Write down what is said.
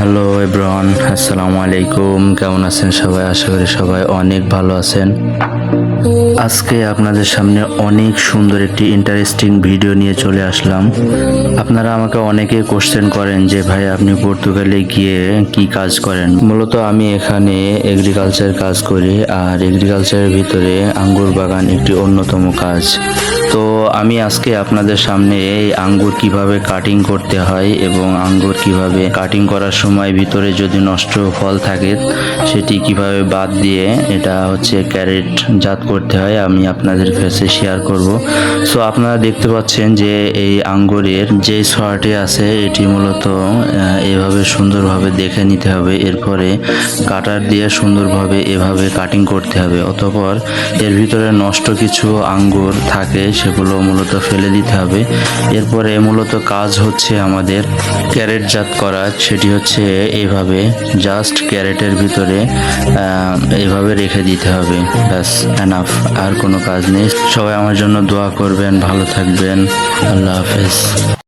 Hello everyone, আসসালামু আলাইকুম। কেমন আছেন সবাই? আশা করি সবাই অনেক ভালো আছেন। আজকে আপনাদের সামনে অনেক সুন্দর একটি ইন্টারেস্টিং ভিডিও নিয়ে চলে আসলাম। আপনারা আমাকে অনেকে কোশ্চেন করেন যে ভাই আপনি পর্তুগালে গিয়ে কি কাজ করেন। মূলত আমি এখানে এগ্রিকালচার কাজ করি, আর এগ্রিকালচারের ভিতরে আঙ্গুর বাগান একটি অন্যতম কাজ। তো আমি আজকে আপনাদের সামনে এই আঙ্গুর কিভাবে কাটিং করতে হয় এবং আঙ্গুর কিভাবে কাটিং করার সময় ভিতরে যদি নষ্ট ফল থাকে সেটি কিভাবে বাদ দিয়ে এটা হচ্ছে ক্যারেট জাত করতে হয় আমি আপনাদের কাছে শেয়ার করব। সো আপনারা দেখতে পাচ্ছেন যে এই আঙ্গুরের যে ছড়াটি আছে এটি মূলত এভাবে সুন্দরভাবে দেখে নিতে হবে, এরপরে কাটার দিয়ে সুন্দরভাবে এভাবে কাটিং করতে হবে। অতঃপর এর ভিতরে নষ্ট কিছু আঙ্গুর থাকে সেগুলো মূলত ফেলে দিতে হবে। এরপরে মূলত কাজ হচ্ছে আমাদের ক্যারেট জাত করা, সেটি হচ্ছে এইভাবে জাস্ট ক্যারেটের ভিতরে এইভাবে রেখে দিতে হবে, ব্যাস এনাফ, আর কোনো কাজ নেই। সবাই আমার জন্য দোয়া করবেন, ভালো থাকবেন, আল্লাহ হাফেজ।